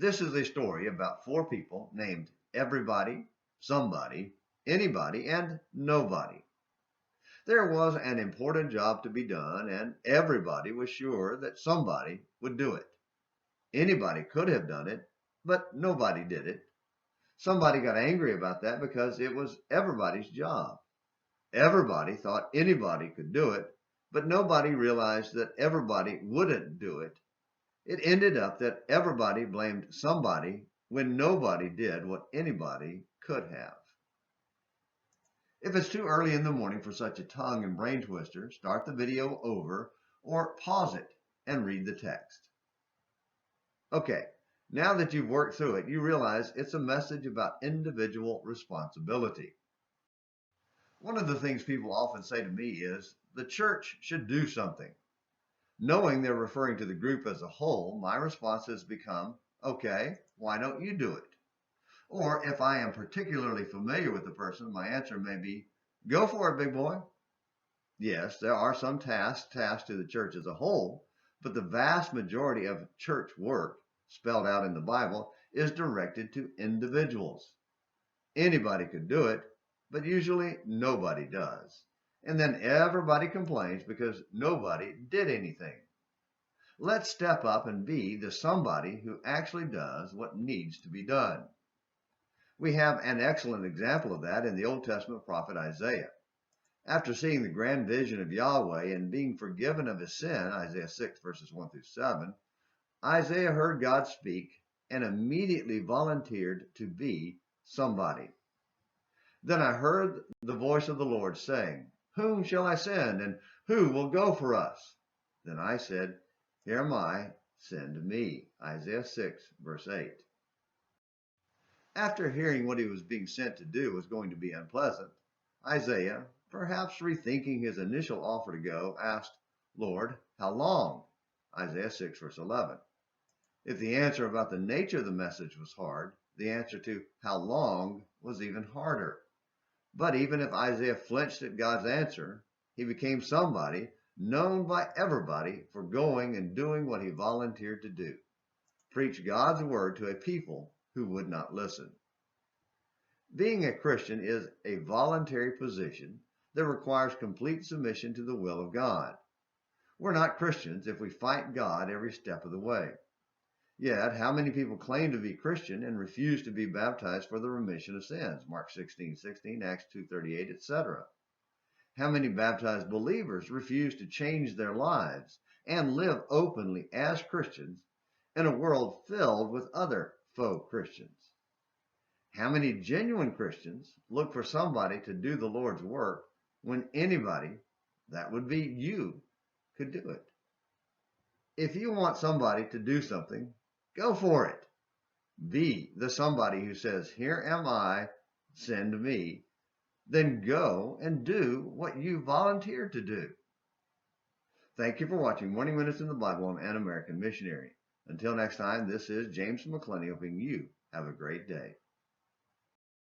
This is a story about four people named Everybody, Somebody, Anybody, and Nobody. There was an important job to be done, and everybody was sure that somebody would do it. Anybody could have done it, but nobody did it. Somebody got angry about that because it was everybody's job. Everybody thought anybody could do it, but nobody realized that everybody wouldn't do it. It ended up that everybody blamed somebody when nobody did what anybody could have. If it's too early in the morning for such a tongue and brain twister, start the video over or pause it and read the text. Okay, now that you've worked through it, you realize it's a message about individual responsibility. One of the things people often say to me is, the church should do something. Knowing they're referring to the group as a whole, my response has become, okay, why don't you do it? Or if I am particularly familiar with the person, my answer may be, go for it, big boy. Yes, there are some tasks to the church as a whole, but the vast majority of church work, spelled out in the Bible, is directed to individuals. Anybody could do it, but usually nobody does. And then everybody complains because nobody did anything. Let's step up and be the somebody who actually does what needs to be done. We have an excellent example of that in the Old Testament prophet Isaiah. After seeing the grand vision of Yahweh and being forgiven of his sin, Isaiah 6 verses 1 through 7, Isaiah heard God speak and immediately volunteered to be somebody. Then I heard the voice of the Lord saying, whom shall I send, and who will go for us? Then I said, here am I, send me. Isaiah 6 verse 8. After hearing what he was being sent to do was going to be unpleasant, Isaiah, perhaps rethinking his initial offer to go, asked, Lord, how long? Isaiah 6 verse 11. If the answer about the nature of the message was hard, the answer to how long was even harder. But even if Isaiah flinched at God's answer, he became somebody known by everybody for going and doing what he volunteered to do. Preach God's word to a people who would not listen. Being a Christian is a voluntary position that requires complete submission to the will of God. We're not Christians if we fight God every step of the way. Yet, how many people claim to be Christian and refuse to be baptized for the remission of sins? Mark 16:16, Acts 2:38, etc. How many baptized believers refuse to change their lives and live openly as Christians in a world filled with other faux Christians? How many genuine Christians look for somebody to do the Lord's work when anybody, that would be you, could do it? If you want somebody to do something, go for it. Be the somebody who says, here am I, send me. Then go and do what you volunteered to do. Thank you for watching Morning Minutes in the Bible on An American Missionary. Until next time, this is James McClenny hoping you have a great day.